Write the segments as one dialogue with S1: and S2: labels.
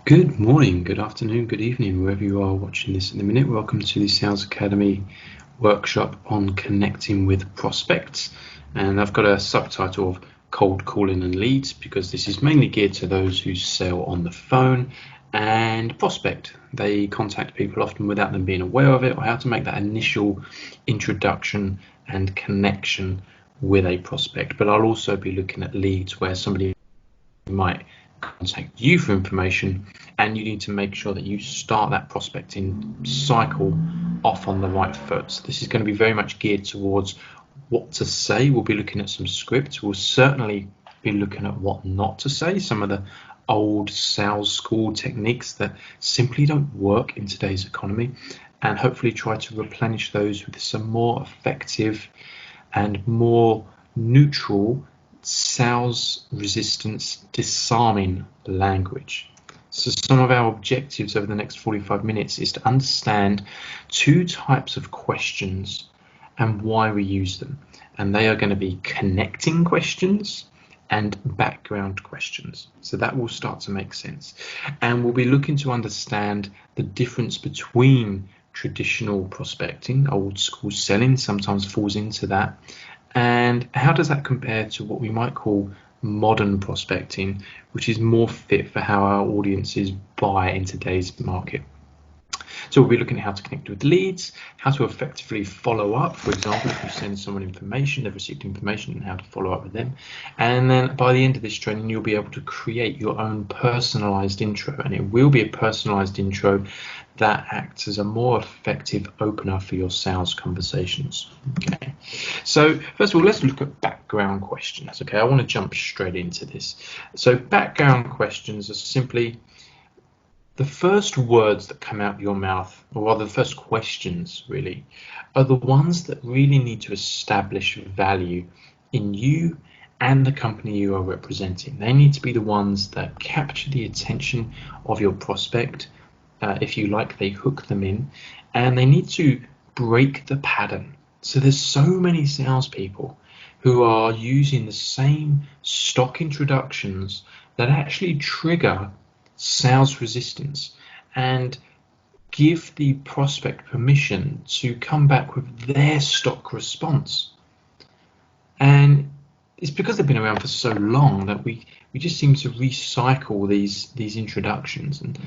S1: Good morning, good afternoon, good evening, wherever you are watching this in a minute. Welcome to the Sales Academy workshop on connecting with prospects. And I've got a subtitle of cold calling and leads because this is mainly geared to those who sell on the phone and prospect. They contact people often without them being aware of it, or how to make that initial introduction and connection with a prospect. But I'll also be looking at leads where somebody might contact you for information, and you need to make sure that you start that prospecting cycle off on the right foot. So this is going to be very much geared towards what to say. We'll be looking at some scripts. We'll certainly be looking at what not to say, some of the old sales school techniques that simply don't work in today's economy, and hopefully try to replenish those with some more effective and more neutral sales resistance disarming language. So some of our objectives over the next 45 minutes is to understand two types of questions and why we use them. And they are going to be connecting questions and background questions. So that will start to make sense. And we'll be looking to understand the difference between traditional prospecting, old school selling sometimes falls into that, and how does that compare to what we might call modern prospecting, which is more fit for how our audiences buy in today's market. So we'll be looking at how to connect with leads, how to effectively follow up. For example, if you send someone information, they've received information, and how to follow up with them. And then by the end of this training, you'll be able to create your own personalized intro, and it will be a personalized intro that acts as a more effective opener for your sales conversations. Okay. So first of all, let's look at background questions. Okay, I want to jump straight into this. So background questions are simply the first words that come out your mouth, or rather the first questions really, are the ones that really need to establish value in you and the company you are representing. They need to be the ones that capture the attention of your prospect. If you like, they hook them in, and they need to break the pattern. So there's so many salespeople who are using the same stock introductions that actually trigger sales resistance and give the prospect permission to come back with their stock response. And it's because they've been around for so long that we just seem to recycle these introductions, and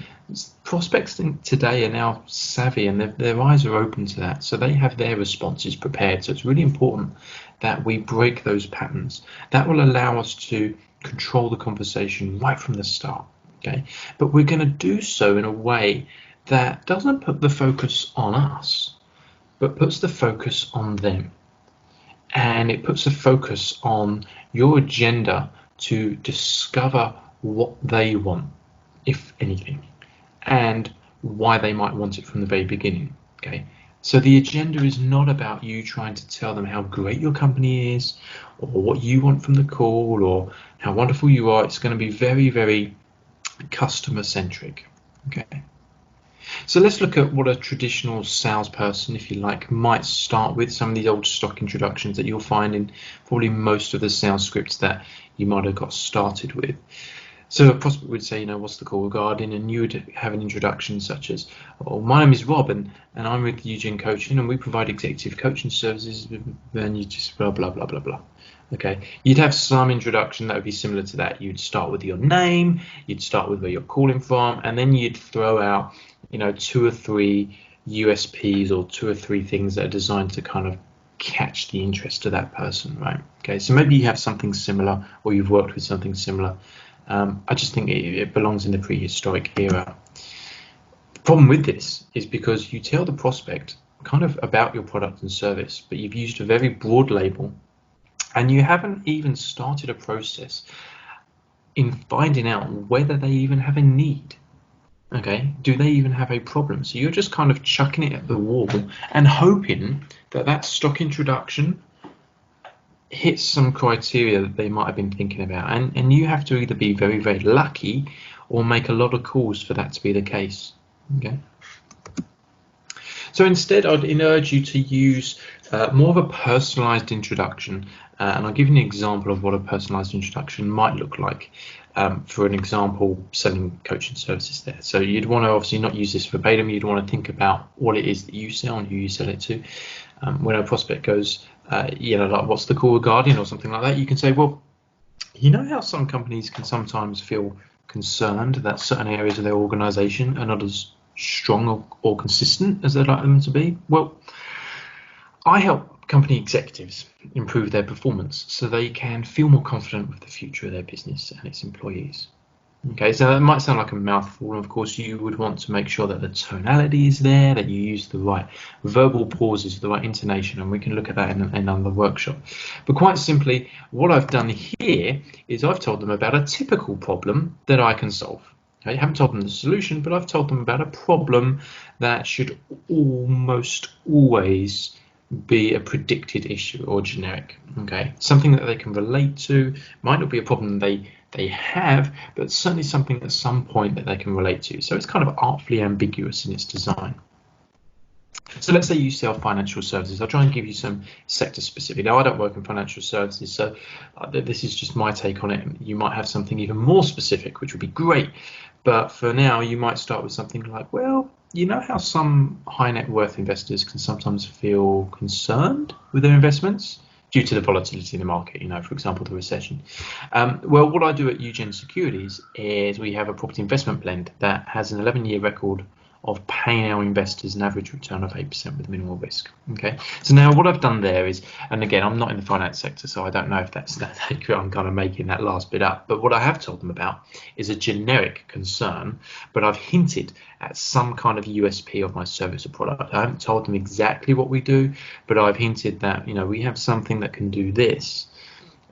S1: prospects today are now savvy, and their eyes are open to that, so they have their responses prepared. So it's really important that we break those patterns. That will allow us to control the conversation right from the start. Okay, but we're going to do so in a way that doesn't put the focus on us, but puts the focus on them. And it puts a focus on your agenda to discover what they want, if anything, and why they might want it from the very beginning. Okay, so the agenda is not about you trying to tell them how great your company is, or what you want from the call, or how wonderful you are. It's going to be very, very customer centric. Okay, so let's look at what a traditional salesperson, if you like, might start with. Some of these old stock introductions that you'll find in probably most of the sales scripts that you might have got started with. So a prospect would say, what's the call regarding? And you would have an introduction such as, my name is Rob, and I'm with Eugene Coaching, and we provide executive coaching services. Then you just blah, blah, blah, blah, blah. Okay, you'd have some introduction that would be similar to that. You'd start with your name, you'd start with where you're calling from, and then you'd throw out, 2 or 3 USPs or 2 or 3 things that are designed to kind of catch the interest of that person, right? Okay, so maybe you have something similar, or you've worked with something similar. I just think it belongs in the prehistoric era. The problem with this is because you tell the prospect kind of about your product and service, but you've used a very broad label, and you haven't even started a process in finding out whether they even have a need. Okay, do they even have a problem? So you're just kind of chucking it at the wall and hoping that stock introduction hits some criteria that they might have been thinking about, and you have to either be very, very lucky or make a lot of calls for that to be the case. Okay, So instead, I'd urge you to use more of a personalized introduction, and I'll give you an example of what a personalized introduction might look like. For an example, selling coaching services there. So you'd want to obviously not use this verbatim. You'd want to think about what it is that you sell and who you sell it to. When a prospect goes, like what's the call regarding or something like that, you can say, well, you know how some companies can sometimes feel concerned that certain areas of their organization are not as strong or consistent as they'd like them to be? Well, I help company executives improve their performance so they can feel more confident with the future of their business and its employees. Okay, so that might sound like a mouthful, and of course you would want to make sure that the tonality is there, that you use the right verbal pauses, the right intonation, and we can look at that in another workshop. But quite simply, what I've done here is I've told them about a typical problem that I can solve. I haven't told them the solution, but I've told them about a problem that should almost always be a predicted issue or generic. Okay, something that they can relate to. Might not be a problem they have, but certainly something at some point that they can relate to. So it's kind of artfully ambiguous in its design. So let's say you sell financial services. I'll try and give you some sector specific. Now, I don't work in financial services, so this is just my take on it. You might have something even more specific, which would be great. But for now, you might start with something like, well, you know how some high net worth investors can sometimes feel concerned with their investments due to the volatility in the market, for example, the recession. Well, what I do at Eugen Securities is we have a property investment blend that has an 11-year record of paying our investors an average return of 8% with minimal risk. Okay, so now what I've done there is, and again, I'm not in the finance sector, so I don't know if that's accurate. I'm kind of making that last bit up, but what I have told them about is a generic concern, but I've hinted at some kind of USP of my service or product. I haven't told them exactly what we do, but I've hinted that we have something that can do this.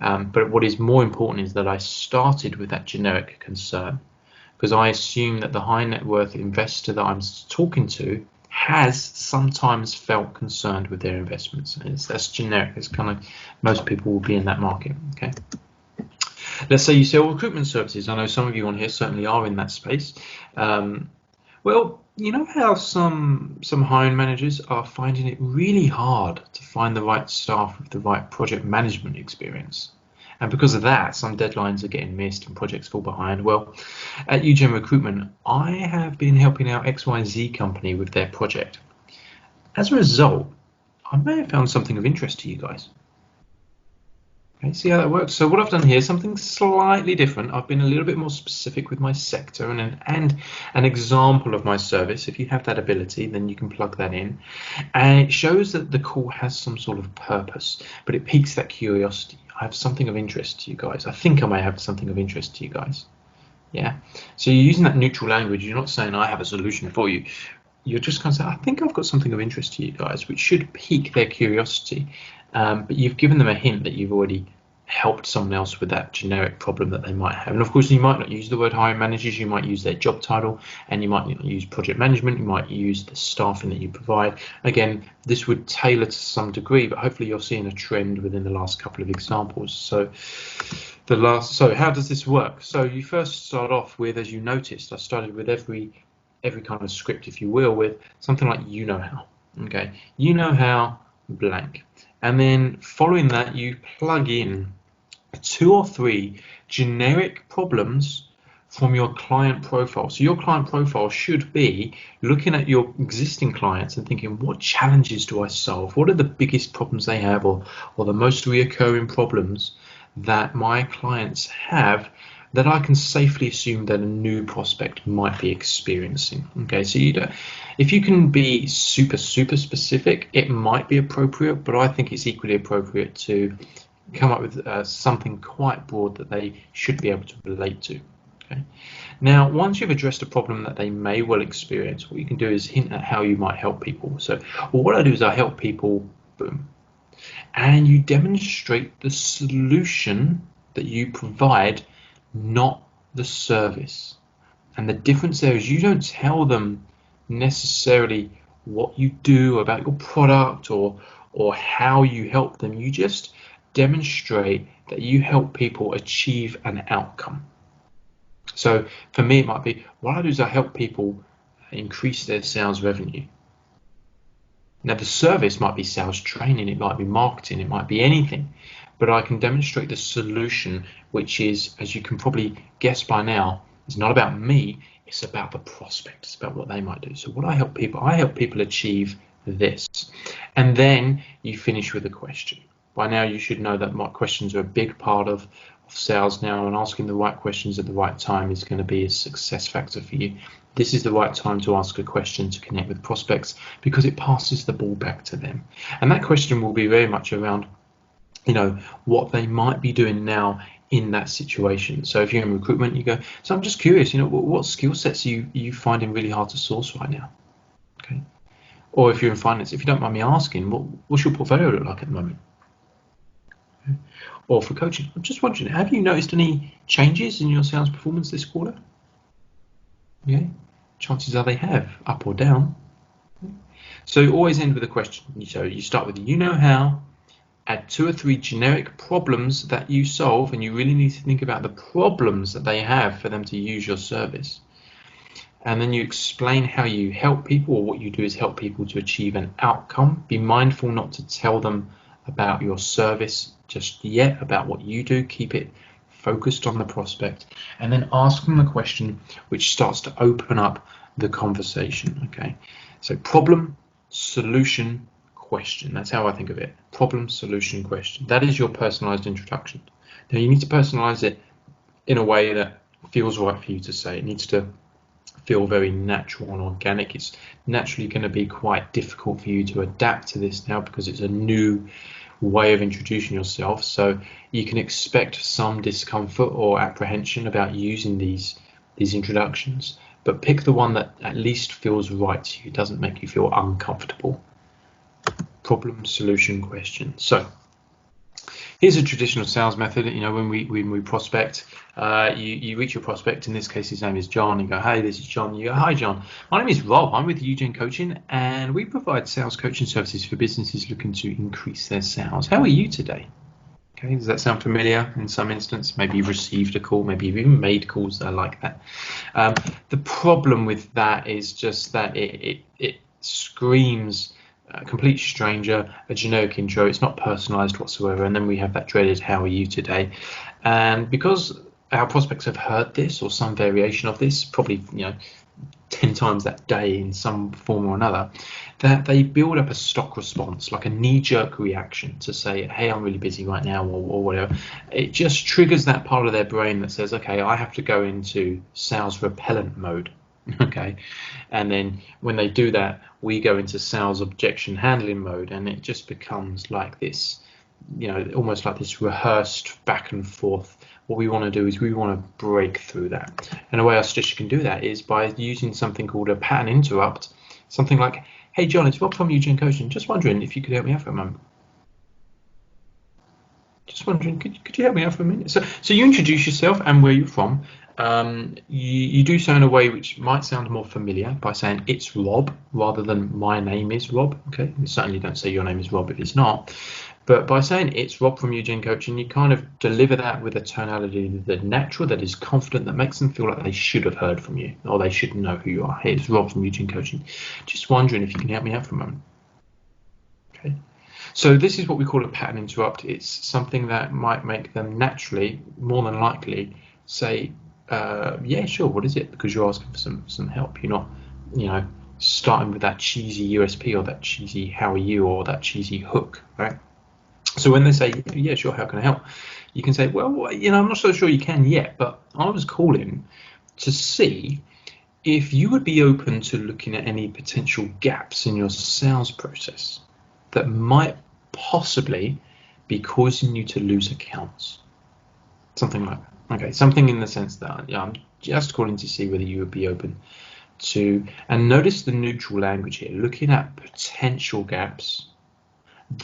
S1: But what is more important is that I started with that generic concern, because I assume that the high net worth investor that I'm talking to has sometimes felt concerned with their investments. That's generic. It's kind of, most people will be in that market. Okay. Let's say you sell recruitment services. I know some of you on here certainly are in that space. Well, you know how some hiring managers are finding it really hard to find the right staff with the right project management experience. And because of that, some deadlines are getting missed and projects fall behind. Well, at Eugen Recruitment, I have been helping out XYZ company with their project. As a result, I may have found something of interest to you guys. Okay, see how that works? So what I've done here is something slightly different. I've been a little bit more specific with my sector and an example of my service. If you have that ability, then you can plug that in. And it shows that the call has some sort of purpose, but it piques that curiosity. I have something of interest to you guys. I think I may have something of interest to you guys. Yeah. So you're using that neutral language. You're not saying I have a solution for you. You're just kind of saying, I think I've got something of interest to you guys, which should pique their curiosity. But you've given them a hint that you've already helped someone else with that generic problem that they might have. And of course, you might not use the word hiring managers. You might use their job title, and you might not use project management. You might use the staffing that you provide. Again, this would tailor to some degree, but hopefully you're seeing a trend within the last couple of examples. So how does this work? So you first start off with, as you noticed, I started with every kind of script, if you will, with something like how. Okay, how blank. And then following that, you plug in 2 or 3 generic problems from your client profile. So your client profile should be looking at your existing clients and thinking, what challenges do I solve? What are the biggest problems they have, or the most reoccurring problems that my clients have that I can safely assume that a new prospect might be experiencing. Okay, so if you can be super specific, it might be appropriate, but I think it's equally appropriate to come up with something quite broad that they should be able to relate to. Okay. Now, once you've addressed a problem that they may well experience, what you can do is hint at how you might help people. So what I do is I help people, boom, and you demonstrate the solution that you provide, not the service. And the difference there is you don't tell them necessarily what you do about your product or how you help them. You just demonstrate that you help people achieve an outcome. So for me, it might be, what I do is I help people increase their sales revenue. Now, the service might be sales training, it might be marketing, it might be anything, but I can demonstrate the solution, which is, as you can probably guess by now, it's not about me, it's about the prospect, it's about what they might do. So what I help people achieve this. And then you finish with a question. By now you should know that my questions are a big part of sales now, and asking the right questions at the right time is going to be a success factor for you. This is the right time to ask a question to connect with prospects, because it passes the ball back to them. And that question will be very much around, what they might be doing now in that situation. So if you're in recruitment, you go, so I'm just curious, what skill sets are you finding really hard to source right now? Okay. Or if you're in finance, if you don't mind me asking, what's your portfolio look like at the moment? Okay. Or for coaching, I'm just wondering, have you noticed any changes in your sales performance this quarter? Yeah, chances are they have, up or down. So always end with a question. So you start with how, add 2 or 3 generic problems that you solve, and you really need to think about the problems that they have for them to use your service. And then you explain how you help people, or what you do is help people to achieve an outcome. Be mindful not to tell them about your service just yet, about what you do. Keep it focused on the prospect, and then ask them the question which starts to open up the conversation. Okay, so problem, solution, question. That's how I think of it. Problem, solution, question. That is your personalized introduction. Now you need to personalize it in a way that feels right for you to say. It needs to feel very natural and organic. It's naturally going to be quite difficult for you to adapt to this now, because it's a new way of introducing yourself. So you can expect some discomfort or apprehension about using these introductions, but pick the one that at least feels right to you, doesn't make you feel uncomfortable. Problem, solution, question. So here's a traditional sales method. When we prospect, you reach your prospect. In this case, his name is John. You go, hey, this is John. You go, hi, John. My name is Rob. I'm with Eugene Coaching, and we provide sales coaching services for businesses looking to increase their sales. How are you today? Okay, does that sound familiar in some instance? Maybe you've received a call, maybe you've even made calls that are like that. The problem with that is just that it screams a complete stranger, a generic intro. It's not personalized whatsoever, and then we have that dreaded "how are you today?" And because our prospects have heard this or some variation of this, probably 10 times that day in some form or another, that they build up a stock response, like a knee-jerk reaction to say, hey, I'm really busy right now, or whatever. It just triggers that part of their brain that says, okay, I have to go into sales repellent mode. Okay, and then when they do that, we go into sales objection handling mode, and it just becomes like this, almost like this rehearsed back and forth. What we want to do is we want to break through that, and the way I suggest you can do that is by using something called a pattern interrupt. Something like, hey John, it's Rob from Eugene Coaching, just wondering if you could help me out for a moment. Just wondering, could you help me out for a minute? So you introduce yourself and where you're from. You do so in a way which might sound more familiar by saying it's Rob rather than my name is Rob. Okay, you certainly don't say your name is Rob if it's not. But by saying it's Rob from Eugene Coaching, you kind of deliver that with a tonality that's natural, that is confident, that makes them feel like they should have heard from you, or they should know who you are. Hey, it's Rob from Eugene Coaching. Just wondering if you can help me out for a moment. Okay. So this is what we call a pattern interrupt. It's something that might make them naturally, more than likely, say, yeah, sure, what is it? Because you're asking for some help. You're not, starting with that cheesy USP or that cheesy how are you or that cheesy hook, right? So when they say, yeah, sure, how can I help? You can say, well, I'm not so sure you can yet, but I was calling to see if you would be open to looking at any potential gaps in your sales process that might possibly be causing you to lose accounts. Something like that. Okay, something in the sense that I'm just calling to see whether you would be open to, and notice the neutral language here, looking at potential gaps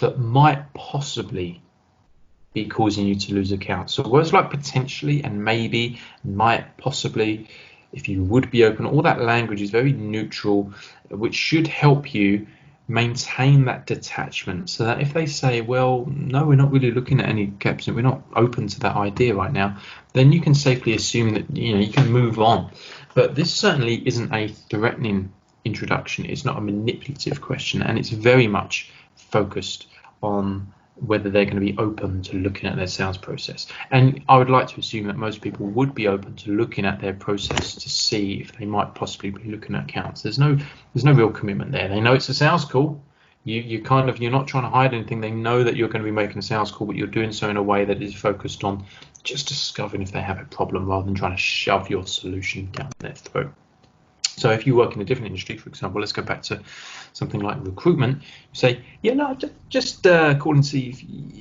S1: that might possibly be causing you to lose accounts. So words like potentially and maybe, might, possibly, if you would be open, all that language is very neutral, which should help you maintain that detachment, so that if they say, well, no, we're not really looking at any gaps and we're not open to that idea right now, then you can safely assume that you can move on. But this certainly isn't a threatening introduction. It's not a manipulative question, and it's very much focused on whether they're going to be open to looking at their sales process. And I would like to assume that most people would be open to looking at their process to see if they might possibly be looking at accounts. There's no real commitment there. They know it's a sales call. You're not trying to hide anything. They know that you're going to be making a sales call, but you're doing so in a way that is focused on just discovering if they have a problem rather than trying to shove your solution down their throat. So if you work in a different industry, for example, let's go back to something like recruitment. You say, yeah, no, just calling to see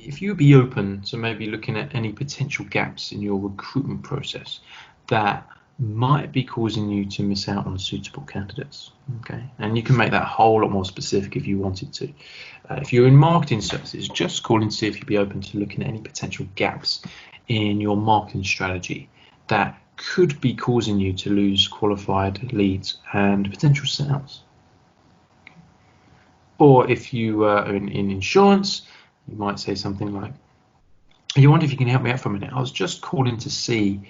S1: if you'd be open to maybe looking at any potential gaps in your recruitment process that might be causing you to miss out on suitable candidates. Okay, and you can make that a whole lot more specific if you wanted to. If you're in marketing services, just calling to see if you'd be open to looking at any potential gaps in your marketing strategy that could be causing you to lose qualified leads and potential sales. Or if you are in insurance, you might say something like, you wonder if you can help me out for a minute. I was just calling to see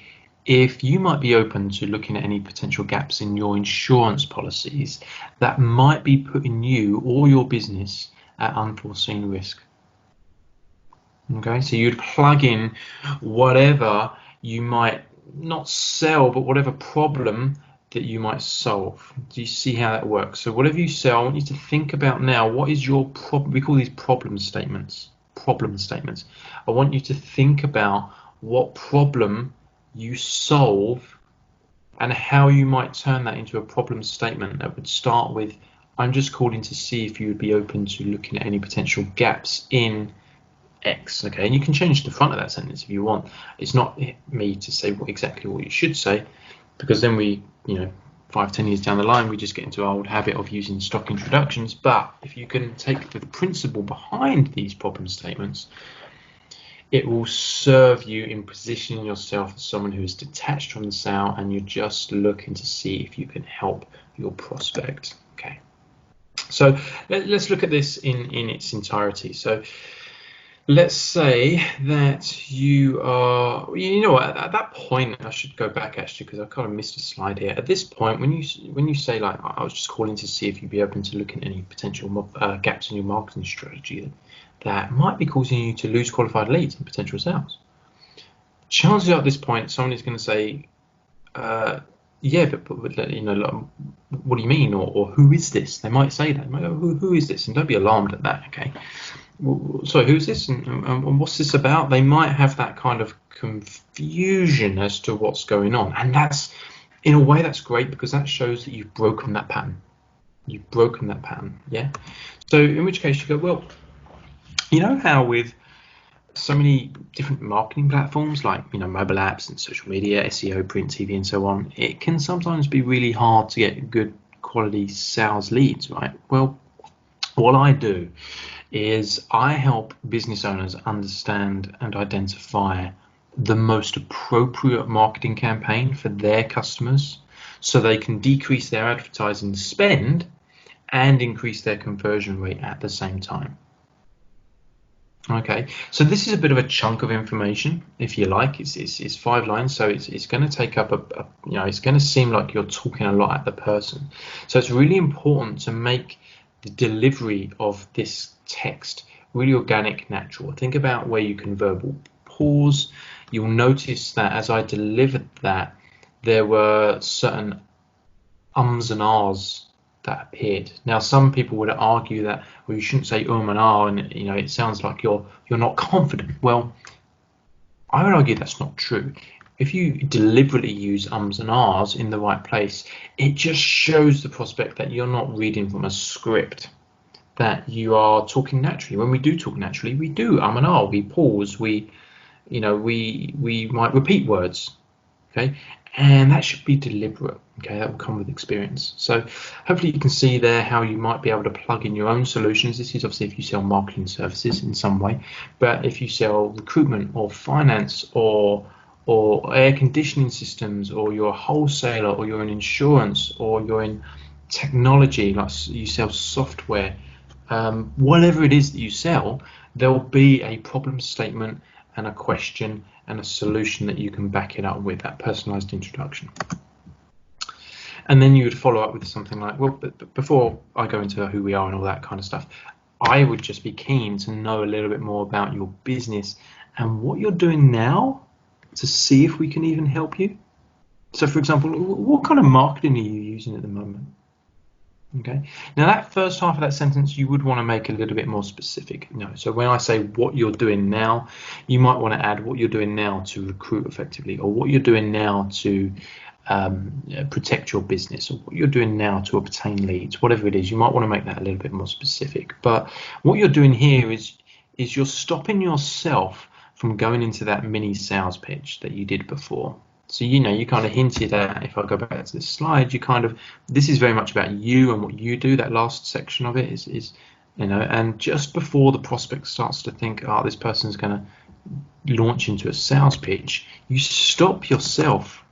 S1: if you might be open to looking at any potential gaps in your insurance policies that might be putting you or your business at unforeseen risk. Okay, so you'd plug in whatever you might not sell, but whatever problem that you might solve. Do you see how that works? So whatever you sell, I want you to think about now, what is your problem? We call these problem statements. I want you to think about what problem you solve and how you might turn that into a problem statement that would start with, I'm just calling to see if you would be open to looking at any potential gaps in X. Okay, and you can change the front of that sentence if you want. It's not me to say exactly what you should say, because then we, 5-10 years down the line, we just get into our old habit of using stock introductions. But if you can take the principle behind these problem statements, it will serve you in positioning yourself as someone who is detached from the sale and you're just looking to see if you can help your prospect. Okay, so let's look at this in its entirety. So let's say that you are, at that point, I should go back actually because I kind of missed a slide here. At this point, when you say like, I was just calling to see if you'd be open to looking at any potential gaps in your marketing strategy that might be causing you to lose qualified leads and potential sales. Chances are at this point, someone is going to say, yeah, but what do you mean? Or who is this? They might say that. They might go, who is this? And don't be alarmed at that, okay? So who's this and what's this about? They might have that kind of confusion as to what's going on, and that's, in a way, that's great because that shows that you've broken that pattern. Yeah. So in which case you go, well, you know how with so many different marketing platforms like mobile apps and social media, SEO, print, TV, and so on, it can sometimes be really hard to get good quality sales leads, right? Well, what I do is I help business owners understand and identify the most appropriate marketing campaign for their customers so they can decrease their advertising spend and increase their conversion rate at the same time. Okay, so this is a bit of a chunk of information, if you like. It's 5 lines, so it's going to take up it's going to seem like you're talking a lot at the person. So it's really important to make the delivery of this text really organic, natural. Think about where you can verbal pause. You'll notice that as I delivered that, there were certain ums and ahs that appeared. Now, some people would argue that, well, you shouldn't say and ah, and it sounds like you're not confident. Well, I would argue that's not true. If you deliberately use ums and ahs in the right place, it just shows the prospect that you're not reading from a script, that you are talking naturally. When we do talk naturally, we do and ah, we pause, we might repeat words, okay? And that should be deliberate, okay? That will come with experience. So hopefully you can see there how you might be able to plug in your own solutions. This is obviously if you sell marketing services in some way, but if you sell recruitment or finance or air conditioning systems, or you're a wholesaler, or you're in insurance, or you're in technology, like you sell software, whatever it is that you sell, there'll be a problem statement and a question and a solution that you can back it up with, that personalized introduction. And then you would follow up with something like, well, but before I go into who we are and all that kind of stuff, I would just be keen to know a little bit more about your business and what you're doing now to see if we can even help you. So, for example, what kind of marketing are you using at the moment? Okay. Now, that first half of that sentence, you would want to make a little bit more specific. So when I say what you're doing now, you might want to add what you're doing now to recruit effectively, or what you're doing now to protect your business, or what you're doing now to obtain leads, whatever it is. You might want to make that a little bit more specific. But what you're doing here is you're stopping yourself from going into that mini sales pitch that you did before. So, you kind of hinted at, if I go back to this slide, this is very much about you and what you do. That last section of it is and just before the prospect starts to think, oh, this person's going to launch into a sales pitch, you stop yourself.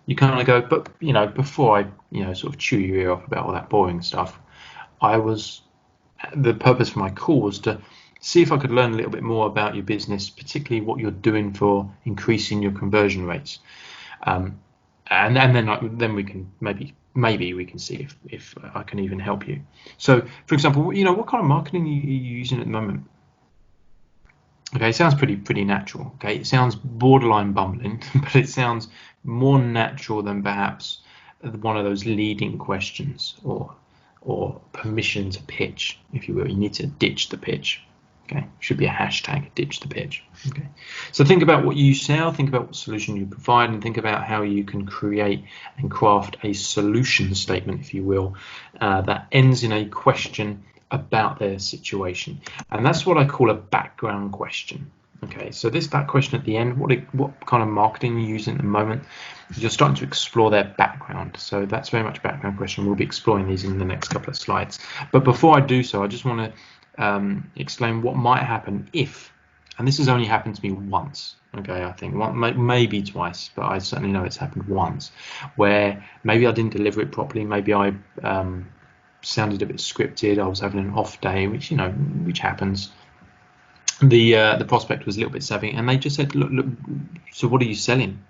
S1: You kind of go, but, before I, sort of chew your ear off about all that boring stuff, the purpose for my call was to see if I could learn a little bit more about your business, particularly what you're doing for increasing your conversion rates. And then we can maybe we can see if I can even help you. So, for example, what kind of marketing are you using at the moment? Okay, it sounds pretty natural. Okay, it sounds borderline bumbling, but it sounds more natural than perhaps one of those leading questions or permission to pitch, if you will. You need to ditch the pitch. Okay, should be a hashtag, ditch the pitch. Okay, so think about what you sell, think about what solution you provide, and think about how you can create and craft a solution statement, if you will, that ends in a question about their situation. And that's what I call a background question. Okay, so that question at the end, what kind of marketing you're using at the moment, you're starting to explore their background. So that's very much a background question. We'll be exploring these in the next couple of slides. But before I do so, I just want to explain what might happen if, and this has only happened to me once, okay, I think maybe twice, but I certainly know it's happened once, where maybe I didn't deliver it properly, maybe I sounded a bit scripted, I was having an off day, which happens. The prospect was a little bit savvy, and they just said, look, so what are you selling?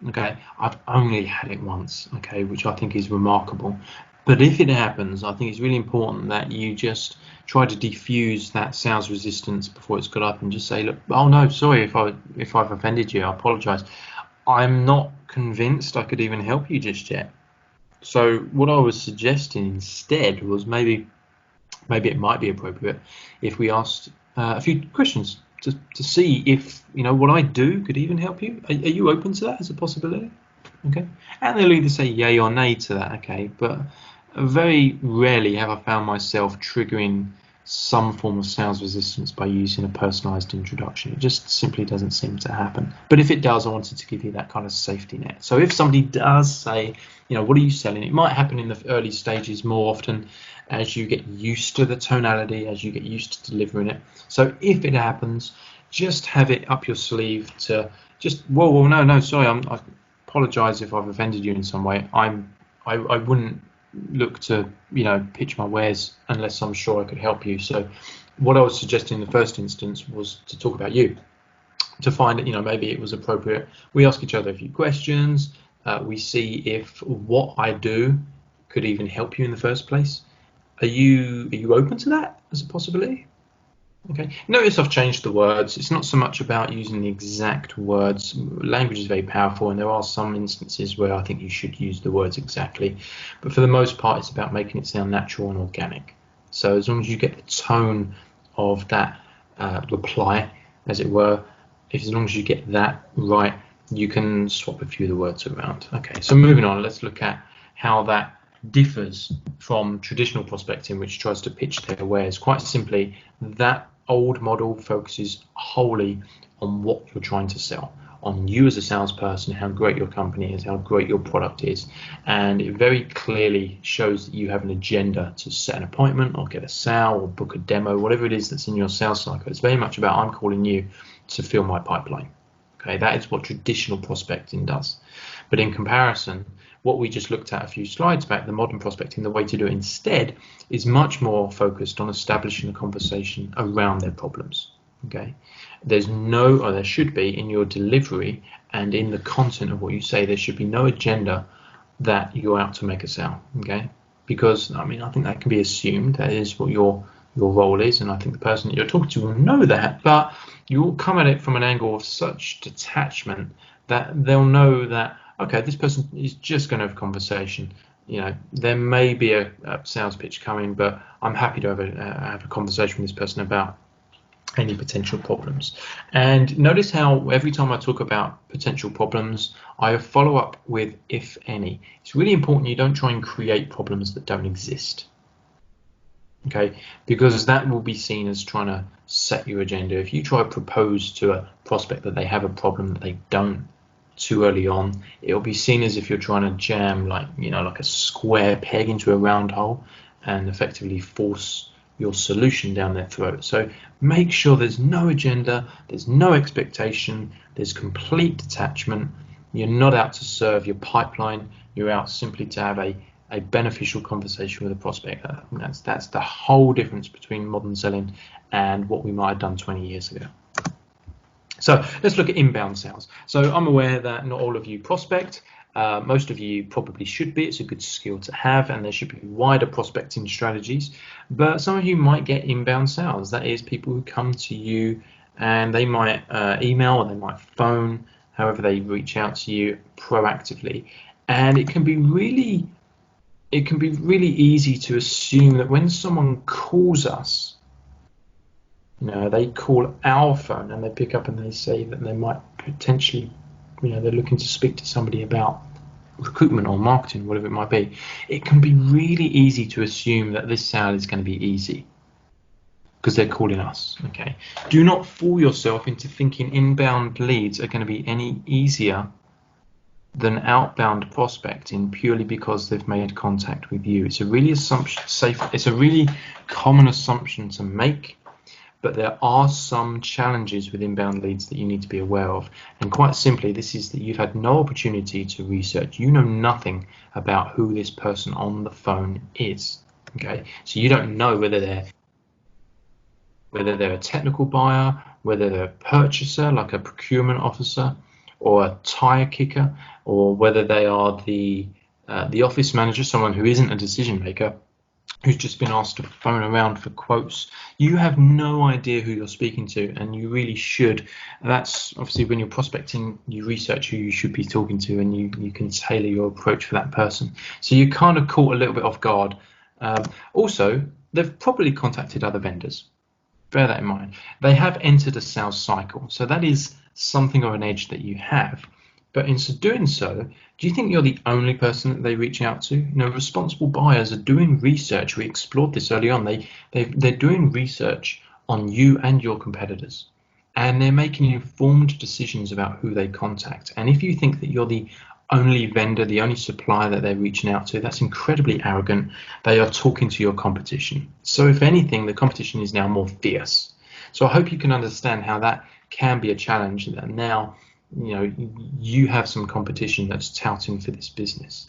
S1: Okay, I've only had it once, okay, which I think is remarkable. But if it happens, I think it's really important that you just try to diffuse that sales resistance before it's got up, and just say, look, oh no, sorry if I've offended you, I apologize. I'm not convinced I could even help you just yet. So what I was suggesting instead was maybe it might be appropriate if we asked a few questions to see if what I do could even help you. Are you open to that as a possibility? Okay, and they'll either say yay or nay to that. Okay, but very rarely have I found myself triggering some form of sales resistance by using a personalized introduction. It just simply doesn't seem to happen. But if it does, I wanted to give you that kind of safety net. So if somebody does say, what are you selling? It might happen in the early stages more often as you get used to the tonality, as you get used to delivering it. So if it happens, just have it up your sleeve to just, well, no, sorry, I apologize if I've offended you in some way. I wouldn't look to pitch my wares unless I'm sure I could help you. So what I was suggesting in the first instance was to talk about you, to find that maybe it was appropriate. We ask each other a few questions. We see if what I do could even help you in the first place. Are you open to that as a possibility? Okay. Notice I've changed the words. It's not so much about using the exact words. Language is very powerful, and there are some instances where I think you should use the words exactly. But for the most part, it's about making it sound natural and organic. So as long as you get the tone of that reply, as it were, as long as you get that right, you can swap a few of the words around. Okay, so moving on, let's look at how that differs from traditional prospecting, which tries to pitch their wares. Quite simply, that old model focuses wholly on what you're trying to sell, on you as a salesperson, how great your company is, how great your product is, and it very clearly shows that you have an agenda to set an appointment or get a sale or book a demo, whatever it is that's in your sales cycle. It's very much about, I'm calling you to fill my pipeline. Okay, that is what traditional prospecting does. But in comparison, what we just looked at a few slides back, the modern prospecting, the way to do it instead is much more focused on establishing a conversation around their problems. Okay, there's no, or there should be, in your delivery and in the content of what you say, there should be no agenda that you're out to make a sale, okay? Because I mean, I think that can be assumed. That is what your role is, and I think the person that you're talking to will know that, but you'll come at it from an angle of such detachment that they'll know that, okay, this person is just going to have a conversation. You know, there may be a sales pitch coming, but I'm happy to have a conversation with this person about any potential problems. And notice how every time I talk about potential problems, I follow up with if any. It's really important you don't try and create problems that don't exist. Okay, because that will be seen as trying to set your agenda. If you try to propose to a prospect that they have a problem that they don't too early on, it'll be seen as if you're trying to jam like a square peg into a round hole and effectively force your solution down their throat. So make sure there's no agenda, there's no expectation, there's complete detachment. You're not out to serve your pipeline, you're out simply to have a beneficial conversation with a prospect. That's the whole difference between modern selling and what we might have done 20 years ago. So let's look at inbound sales. So I'm aware that not all of you prospect. Most of you probably should be. It's a good skill to have, and there should be wider prospecting strategies. But some of you might get inbound sales. That is, people who come to you and they might email or they might phone, however they reach out to you proactively. And it can be really easy to assume that when someone calls us, they call our phone and they pick up and they say that they might potentially, they're looking to speak to somebody about recruitment or marketing, whatever it might be. It can be really easy to assume that this sale is going to be easy because they're calling us. Okay. Do not fool yourself into thinking inbound leads are going to be any easier than outbound prospecting purely because they've made contact with you. It's a really it's a really common assumption to make, but there are some challenges with inbound leads that you need to be aware of. And quite simply, this is that you've had no opportunity to research. You know nothing about who this person on the phone is. Okay, so you don't know whether they're a technical buyer, whether they're a purchaser, like a procurement officer, or a tire kicker, or whether they are the office manager, someone who isn't a decision maker, who's just been asked to phone around for quotes. You have no idea who you're speaking to, and you really should. That's obviously when you're prospecting, you research who you should be talking to, and you can tailor your approach for that person. So you're kind of caught a little bit off guard. Also, they've probably contacted other vendors. Bear that in mind. They have entered a sales cycle, so that is something of an edge that you have. But in doing so, do you think you're the only person that they reach out to? Responsible buyers are doing research. We explored this early on. They're doing research on you and your competitors, and they're making informed decisions about who they contact. And if you think that you're the only vendor, the only supplier that they're reaching out to, that's incredibly arrogant. They are talking to your competition. So if anything, the competition is now more fierce. So I hope you can understand how that can be a challenge, that now you have some competition that's touting for this business.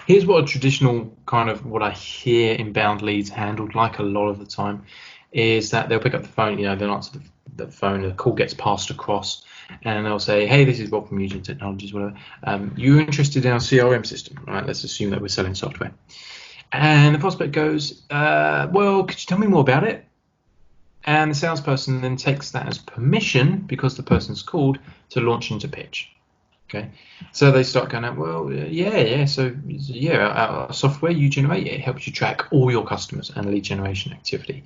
S1: Here's what a traditional kind of what I hear inbound leads handled like a lot of the time is that they'll pick up the phone, they'll answer the phone, the call gets passed across, and they'll say, hey, this is Rob from Eugene Technologies, whatever. You're interested in our CRM system, right? Let's assume that we're selling software. And the prospect goes, well, could you tell me more about it? And the salesperson then takes that as permission, because the person's called, to launch into pitch. Okay, so they start going out, well, our software you generate, it helps you track all your customers and lead generation activity.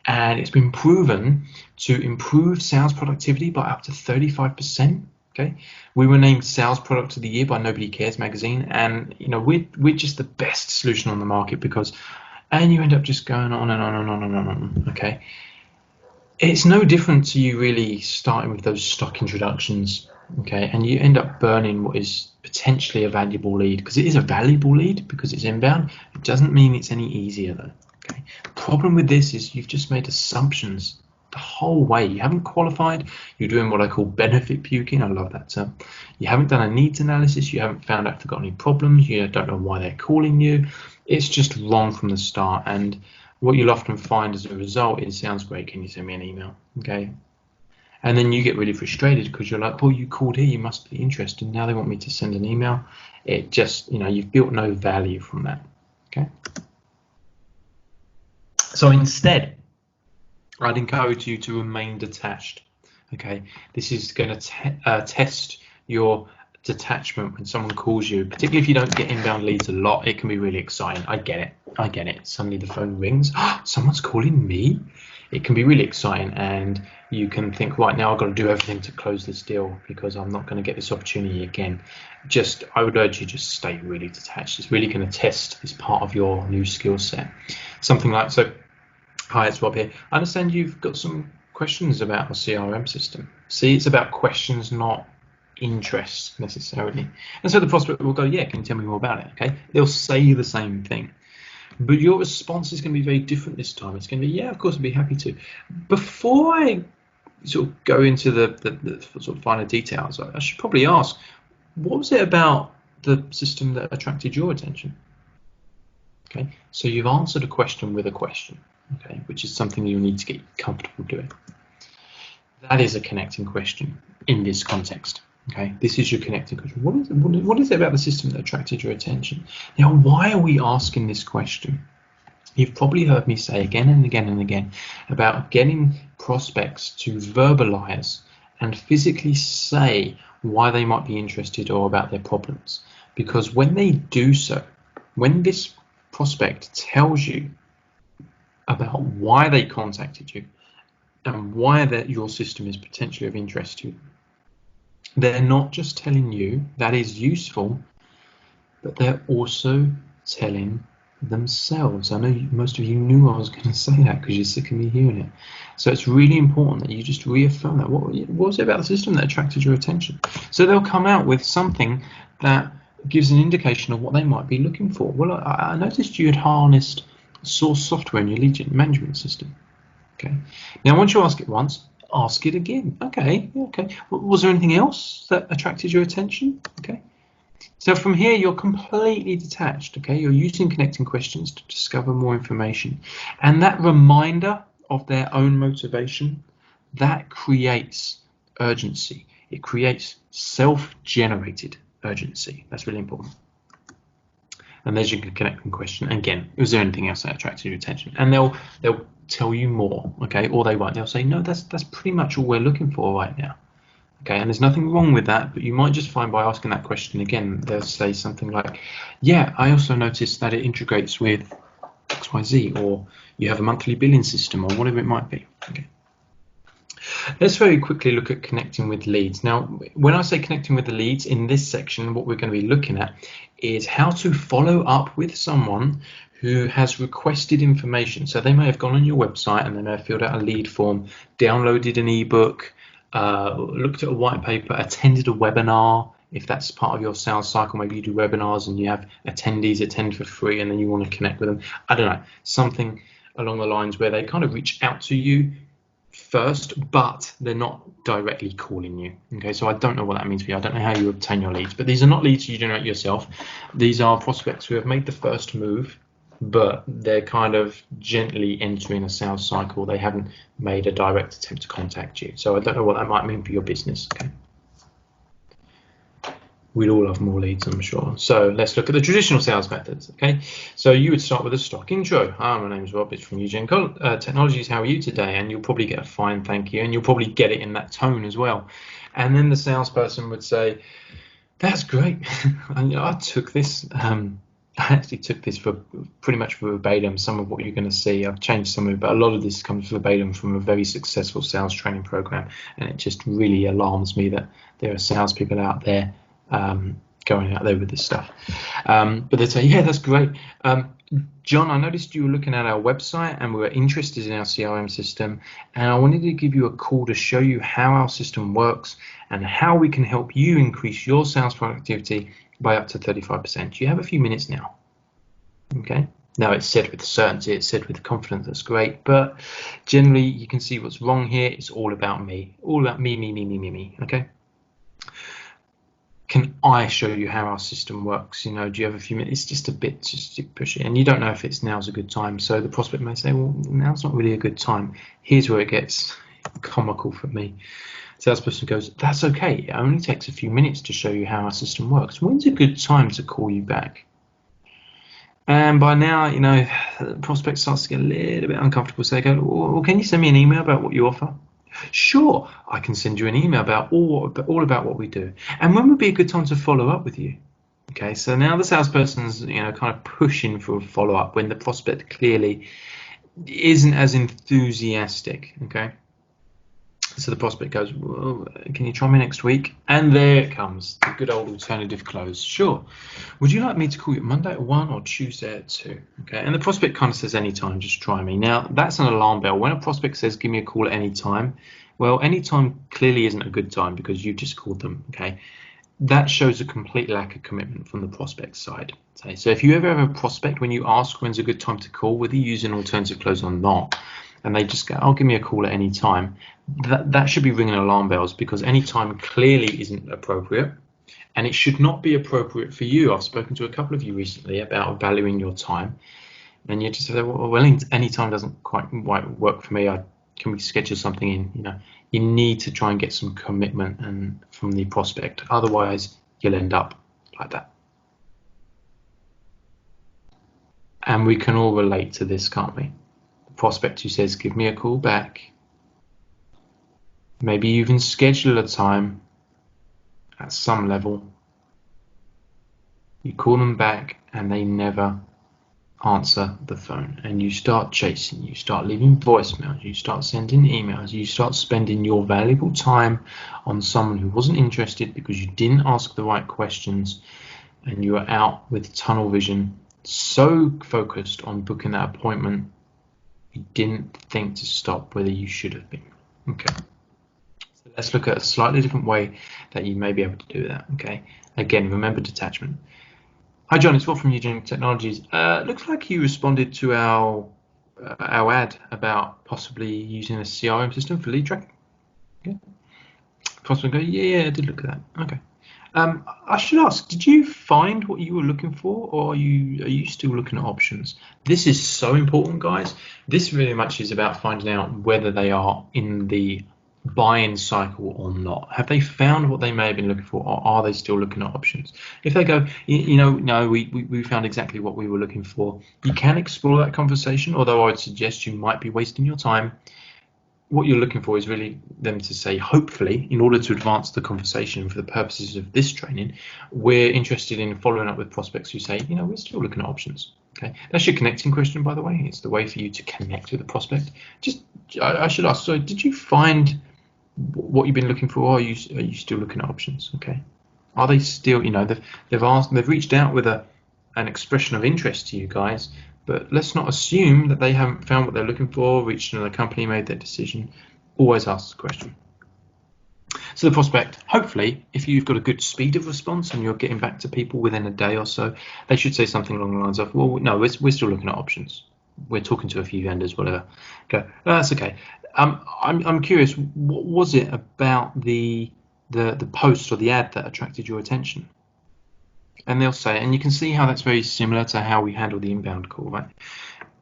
S1: And it's been proven to improve sales productivity by up to 35%. Okay, we were named Sales Product of the Year by Nobody Cares magazine, and we're just the best solution on the market and you end up just going on and on and on and on. Okay. It's no different to you really starting with those stock introductions, okay, and you end up burning what is potentially a valuable lead, because it is a valuable lead because it's inbound. It doesn't mean it's any easier though. Okay. The problem with this is you've just made assumptions the whole way. You haven't qualified. You're doing what I call benefit puking. I love that term. You haven't done a needs analysis. You haven't found out if they've got any problems. You don't know why they're calling you. It's just wrong from the start. And what you'll often find as a result is, sounds great, can you send me an email? Okay. And then you get really frustrated because you're like, well, you called here, you must be interested. Now they want me to send an email. It just, you've built no value from that. Okay. So instead, I'd encourage you to remain detached. Okay. This is going to test your detachment when someone calls you, particularly if you don't get inbound leads a lot. It can be really exciting. I get it. Suddenly the phone rings. Someone's calling me. It can be really exciting, and you can think, right, now I've got to do everything to close this deal because I'm not going to get this opportunity again. I would urge you just stay really detached. It's really going to test this part of your new skill set. Something like, so, hi, it's Rob here. I understand you've got some questions about the CRM system. See, it's about questions, not interest necessarily. And so the prospect will go, yeah, can you tell me more about it? Okay, they'll say the same thing, but your response is going to be very different this time. It's going to be, yeah, of course, I'd be happy to. Before I sort of go into the sort of finer details, I should probably ask, what was it about the system that attracted your attention? Okay, so you've answered a question with a question, okay, which is something you'll need to get comfortable doing. That is a connecting question in this context. Okay, this is your connecting question. What is it about the system that attracted your attention? Now, why are we asking this question? You've probably heard me say again and again and again about getting prospects to verbalize and physically say why they might be interested or about their problems. Because when they do so, when this prospect tells you about why they contacted you and why that your system is potentially of interest to you, they're not just telling you that is useful, but they're also telling themselves. I know most of you knew I was going to say that because you're sick of me hearing it. So it's really important that you just reaffirm that. What was it about the system that attracted your attention? So they'll come out with something that gives an indication of what they might be looking for. Well, I noticed you had harnessed source software in your lead management system. Okay. Now, once you ask it once, ask it again. Okay. Was there anything else that attracted your attention? Okay. So from here, you're completely detached. Okay. You're using connecting questions to discover more information, and that reminder of their own motivation, that creates urgency. It creates self-generated urgency. That's really important. And there's your connecting question. Again, was there anything else that attracted your attention? And they'll tell you more, okay, or they won't. They'll say, no, that's pretty much all we're looking for right now. Okay, and there's nothing wrong with that, but you might just find by asking that question again, they'll say something like, yeah, I also noticed that it integrates with XYZ, or you have a monthly billing system, or whatever it might be. Okay. Let's very quickly look at connecting with leads. Now, when I say connecting with the leads in this section, what we're going to be looking at is how to follow up with someone who has requested information. So they may have gone on your website and they may have filled out a lead form, downloaded an ebook, looked at a white paper, attended a webinar. If that's part of your sales cycle, maybe you do webinars and you have attendees attend for free and then you want to connect with them. I don't know, something along the lines where they kind of reach out to you first, but they're not directly calling you. Okay, so I don't know what that means for you. I don't know how you obtain your leads, but these are not leads you generate yourself. These are prospects who have made the first move, but they're kind of gently entering a sales cycle. They haven't made a direct attempt to contact you. So I don't know what that might mean for your business. Okay. We'd all love more leads, I'm sure. So let's look at the traditional sales methods. Okay, so you would start with a stock intro. Hi, my name's Rob. It's from Eugene Technologies. How are you today? And you'll probably get a fine thank you, and you'll probably get it in that tone as well. And then the salesperson would say, "That's great." And I took this. I actually took this for pretty much verbatim. Some of what you're going to see, I've changed some of it, but a lot of this comes verbatim from a very successful sales training program, and it just really alarms me that there are salespeople out there going out there with this stuff. But they say, yeah, that's great. John, I noticed you were looking at our website and we were interested in our CRM system, and I wanted to give you a call to show you how our system works and how we can help you increase your sales productivity by up to 35%. Do you have a few minutes now? Okay. Now, it's said with certainty, it's said with confidence, that's great, but generally you can see what's wrong here. It's all about me, me, okay? Can I show you how our system works? Do you have a few minutes? It's just a bit, just to push it. And you don't know if now's a good time. So the prospect may say, well, now's not really a good time. Here's where it gets comical for me. Salesperson goes, that's okay. It only takes a few minutes to show you how our system works. When's a good time to call you back? And by now, the prospect starts to get a little bit uncomfortable. So they go, well, can you send me an email about what you offer? Sure, I can send you an email about all about what we do. And when would be a good time to follow up with you? Okay, so now the salesperson's kind of pushing for a follow up when the prospect clearly isn't as enthusiastic. Okay, so the prospect goes, well, can you try me next week? And there it comes, the good old alternative close. Sure. Would you like me to call you Monday at 1 or Tuesday at 2? Okay, and the prospect kind of says anytime, just try me. Now, that's an alarm bell. When a prospect says give me a call at any time, well, any time clearly isn't a good time because you've just called them. Okay, that shows a complete lack of commitment from the prospect side. Okay, so if you ever have a prospect when you ask when's a good time to call, whether you use an alternative close or not, and they just go, oh, give me a call at any time, that should be ringing alarm bells because any time clearly isn't appropriate, and it should not be appropriate for you. I've spoken to a couple of you recently about valuing your time, and you just say, well, any time doesn't quite work for me. Can we schedule something in? You need to try and get some commitment and from the prospect, otherwise you'll end up like that. And we can all relate to this, can't we? Prospect who says give me a call back, maybe even schedule a time at some level, you call them back and they never answer the phone, and you start chasing, you start leaving voicemails, you start sending emails, you start spending your valuable time on someone who wasn't interested because you didn't ask the right questions, and you are out with tunnel vision, so focused on booking that appointment you didn't think to stop whether you should have been. Okay, so let's look at a slightly different way that you may be able to do that. Okay, again, remember detachment. Hi John, it's Will from Eugene Technologies. Looks like you responded to our ad about possibly using a CRM system for lead tracking. Okay. Possibly go, yeah, I did look at that. Okay. I should ask, did you find what you were looking for, or are you still looking at options? This is so important, guys. This really much is about finding out whether they are in the buy-in cycle or not. Have they found what they may have been looking for, or are they still looking at options? If they go, no, we found exactly what we were looking for, you can explore that conversation, although I would suggest you might be wasting your time. What you're looking for is really them to say, hopefully, in order to advance the conversation for the purposes of this training, we're interested in following up with prospects who say, we're still looking at options. Okay, that's your connecting question, by the way. It's the way for you to connect with the prospect. I should ask, so did you find what you've been looking for, or are you still looking at options? Okay, are they still, they've reached out with an expression of interest to you guys, but let's not assume that they haven't found what they're looking for, reached another company, made their decision. Always ask the question. So the prospect, hopefully, if you've got a good speed of response and you're getting back to people within a day or so, they should say something along the lines of, well, no, we're still looking at options. We're talking to a few vendors, whatever. Okay, that's okay. I'm curious, what was it about the post or the ad that attracted your attention? And they'll say, and you can see how that's very similar to how we handle the inbound call, right?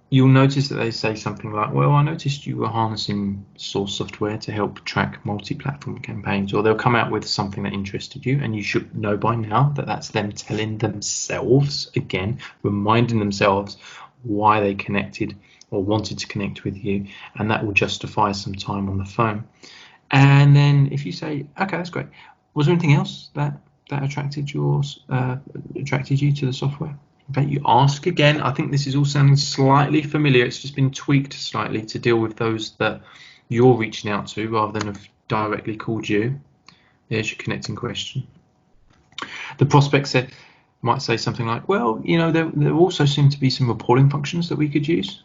S1: You'll notice that they say something like, well, I noticed you were harnessing source software to help track multi-platform campaigns, or they'll come out with something that interested you, and you should know by now that that's them telling themselves, again, reminding themselves why they connected or wanted to connect with you, and that will justify some time on the phone. And then if you say, okay, that's great, was there anything else that attracted you to the software? Okay, you ask again. I think this is all sounding slightly familiar. It's just been tweaked slightly to deal with those that you're reaching out to rather than have directly called you. There's your connecting question. The prospect might say something like, well, there also seem to be some reporting functions that we could use.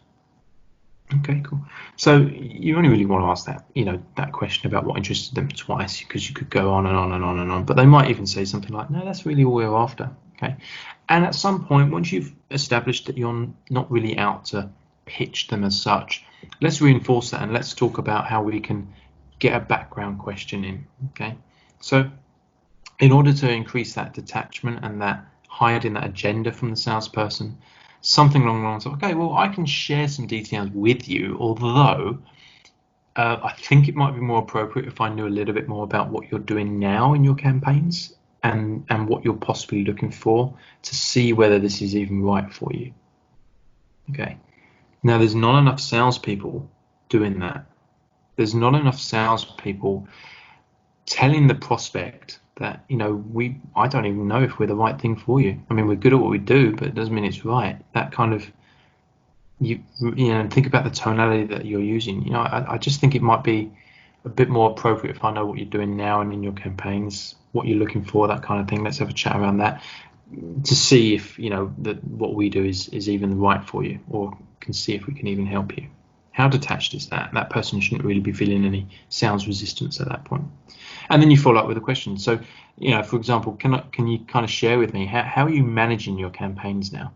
S1: Okay, cool. So you only really want to ask that, that question about what interested them twice, because you could go on and on and on and on. But they might even say something like, no, that's really all we're after. Okay. And at some point, once you've established that you're not really out to pitch them as such, let's reinforce that and let's talk about how we can get a background question in. Okay. So in order to increase that detachment and that hiding that agenda from the salesperson, something along the lines of, okay, well, I can share some details with you, although I think it might be more appropriate if I knew a little bit more about what you're doing now in your campaigns and what you're possibly looking for to see whether this is even right for you. Okay. Now, there's not enough salespeople doing that. There's not enough salespeople telling the prospect that, I don't even know if we're the right thing for you. I mean, we're good at what we do, but it doesn't mean it's right. That kind of, think about the tonality that you're using. I just think it might be a bit more appropriate if I know what you're doing now and in your campaigns, what you're looking for, that kind of thing. Let's have a chat around that to see if, that what we do is even right for you, or can see if we can even help you. How detached is that? That person shouldn't really be feeling any sales resistance at that point. And then you follow up with a question. So, for example, can you kind of share with me, how are you managing your campaigns now?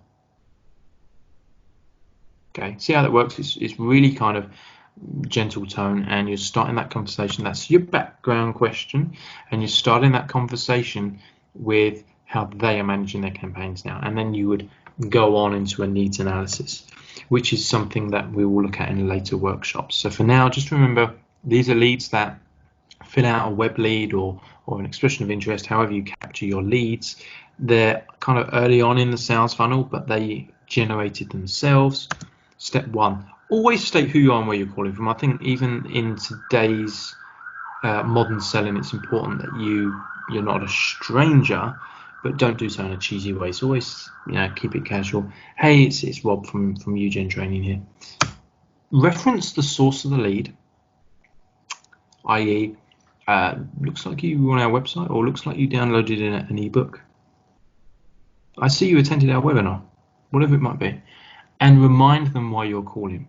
S1: Okay, see how that works? It's really kind of gentle tone, and you're starting that conversation. That's your background question, and you're starting that conversation with how they are managing their campaigns now. And then you would go on into a needs analysis, which is something that we will look at in later workshops. So for now, just remember, these are leads that fill out a web lead or an expression of interest, however you capture your leads. They're kind of early on in the sales funnel, but they generated themselves. Step one, always state who you are and where you're calling from. I think even in today's modern selling, it's important that you're not a stranger, but don't do so in a cheesy way. So always, keep it casual. Hey, it's Rob from Eugen Training here. Reference the source of the lead, i.e., looks like you were on our website, or looks like you downloaded an ebook. I see you attended our webinar, whatever it might be, and remind them why you're calling.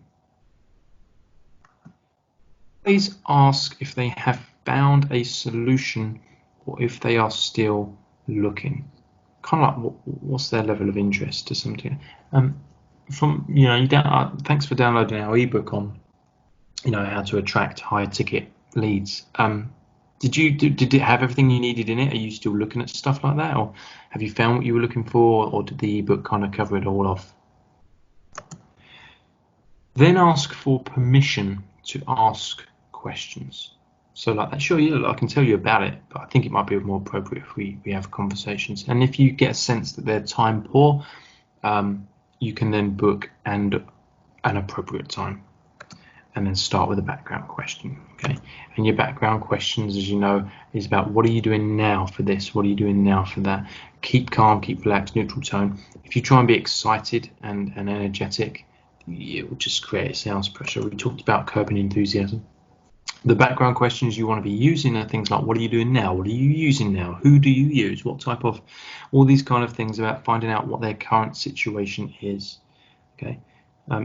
S1: Please ask if they have found a solution or if they are still looking. Kind of like what's their level of interest to something. Thanks for downloading our ebook on, how to attract higher ticket leads. Did it have everything you needed in it? Are you still looking at stuff like that, or have you found what you were looking for, or did the ebook kind of cover it all off? Then ask for permission to ask questions. So like that, sure, I can tell you about it, but I think it might be more appropriate if we have conversations. And if you get a sense that they're time poor, you can then book an appropriate time, and then start with a background question. Okay, and your background questions, as you know, is about what are you doing now for this? What are you doing now for that? Keep calm, keep relaxed, neutral tone. If you try and be excited and energetic, it will just create sales pressure. We talked about curbing enthusiasm. The background questions you want to be using are things like, what are you doing now? What are you using now? Who do you use? What type of, all these kind of things about finding out what their current situation is. Okay.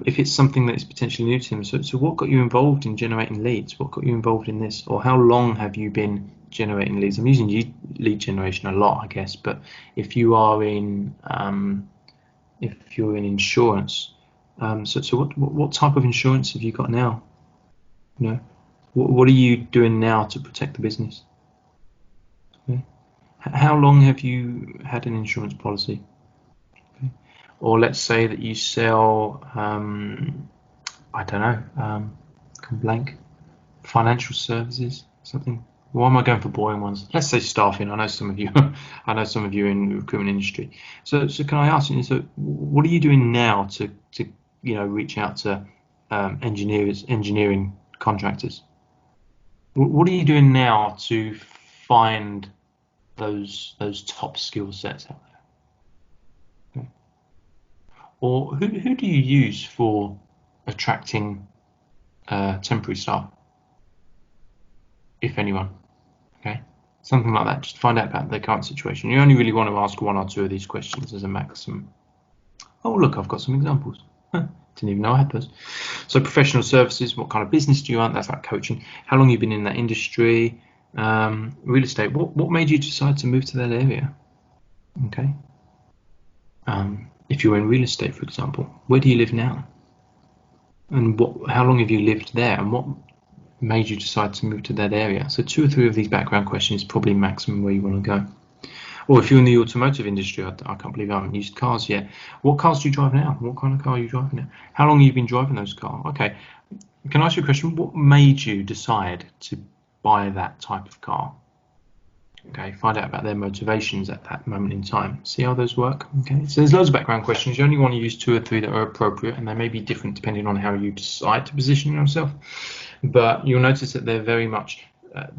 S1: If it's something that is potentially new to them, so what got you involved in generating leads? What got you involved in this? Or how long have you been generating leads? I'm using lead generation a lot, I guess, but if you are in, if you're in insurance, so what type of insurance have you got now? What are you doing now to protect the business? Okay. How long have you had an insurance policy? Okay. Or let's say that you sell, I don't know, blank, financial services, something. Why am I going for boring ones? Let's say staffing. I know some of you. I know some of you in the recruitment industry. So can I ask you? So what are you doing now to reach out to engineering contractors? What are you doing now to find those top skill sets out there? Okay. Or who do you use for attracting temporary staff, if anyone? Okay, something like that. Just find out about their current situation. You only really want to ask one or two of these questions as a maximum. Oh, look, I've got some examples. Didn't even know I had those. So professional services, what kind of business do you want? That's like coaching. How long you've been in that industry? Real estate, what made you decide to move to that area? Okay. If you're in real estate, for example, where do you live now? And how long have you lived there? And what made you decide to move to that area? So 2 or 3 of these background questions is probably maximum where you want to go. Or if you're in the automotive industry, I can't believe I haven't used cars yet. What cars do you drive now? What kind of car are you driving now? How long have you been driving those cars? Okay, can I ask you a question? What made you decide to buy that type of car? Okay, find out about their motivations at that moment in time. See how those work? Okay, so there's loads of background questions. You only want to use 2 or 3 that are appropriate, and they may be different depending on how you decide to position yourself. But you'll notice that they're very much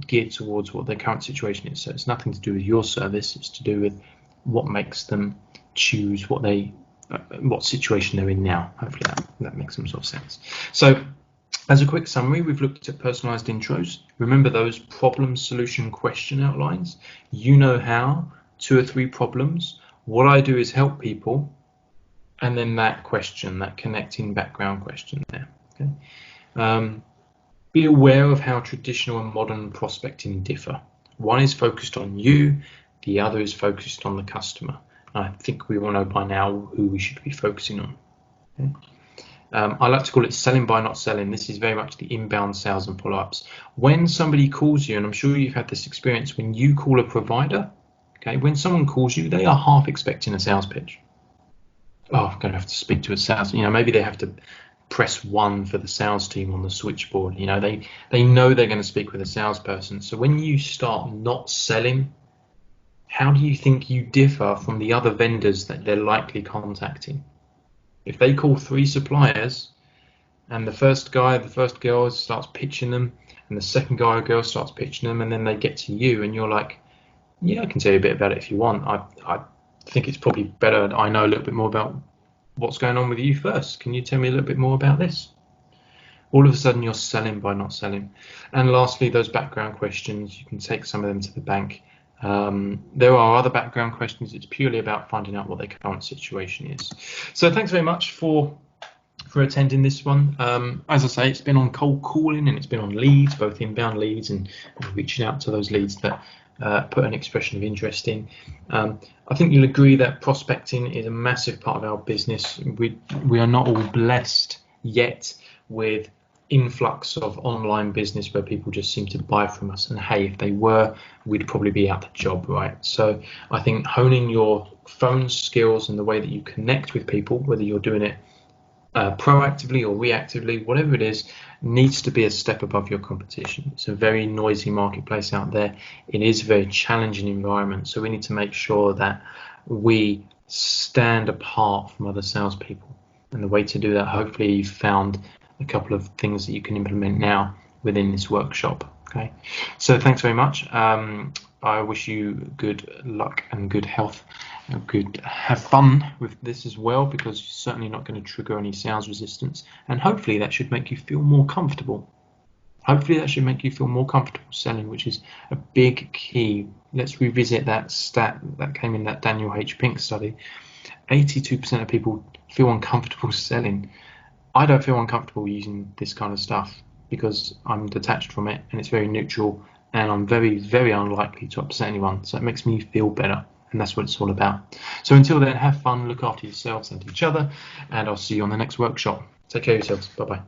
S1: geared towards what their current situation is. So it's nothing to do with your service. It's to do with what makes them choose what situation they're in now. Hopefully that makes some sort of sense. So, as a quick summary, we've looked at personalized intros. Remember those problem solution question outlines. You know how, 2 or 3 problems. What I do is help people, and then that question, that connecting background question there. Okay. Be aware of how traditional and modern prospecting differ. One is focused on you, the other is focused on the customer. I think we all know by now who we should be focusing on. Okay. I like to call it selling by not selling. This is very much the inbound sales and follow-ups. When somebody calls you, and I'm sure you've had this experience, when you call a provider, okay, when someone calls you, they are half expecting a sales pitch. Oh, I'm going to have to speak to a sales, maybe they have to press 1 for the sales team on the switchboard. They know they're going to speak with a salesperson. So when you start not selling, how do you think you differ from the other vendors that they're likely contacting? If they call 3 suppliers and the first guy, the first girl starts pitching them, and the second guy or girl starts pitching them, and then they get to you and you're like, yeah, I can tell you a bit about it if you want. I think it's probably better I know a little bit more about what's going on with you first. Can you tell me a little bit more about this? All of a sudden you're selling by not selling. And lastly, those background questions, you can take some of them to the bank. There are other background questions. It's purely about finding out what their current situation is. So thanks very much for attending this one. As I say, it's been on cold calling and it's been on leads, both inbound leads and reaching out to those leads that put an expression of interest in. I think you'll agree that prospecting is a massive part of our business. We are not all blessed yet with influx of online business where people just seem to buy from us, and hey, if they were, we'd probably be out the job, right? So I think honing your phone skills and the way that you connect with people, whether you're doing it proactively or reactively, whatever it is, needs to be a step above your competition. It's a very noisy marketplace out there. It is a very challenging environment, so we need to make sure that we stand apart from other salespeople. And the way to do that, hopefully you've found a couple of things that you can implement now within this workshop. Okay, so thanks very much. I wish you good luck and good health. Have fun with this as well, because you're certainly not going to trigger any sales resistance, and hopefully that should make you feel more comfortable. Hopefully that should make you feel more comfortable selling, which is a big key. Let's revisit that stat that came in that Daniel H. Pink study. 82% of people feel uncomfortable selling. I don't feel uncomfortable using this kind of stuff because I'm detached from it and it's very neutral, and I'm very, very unlikely to upset anyone. So it makes me feel better, and that's what it's all about. So until then, have fun, look after yourselves and each other, and I'll see you on the next workshop. Take care of yourselves. Bye-bye.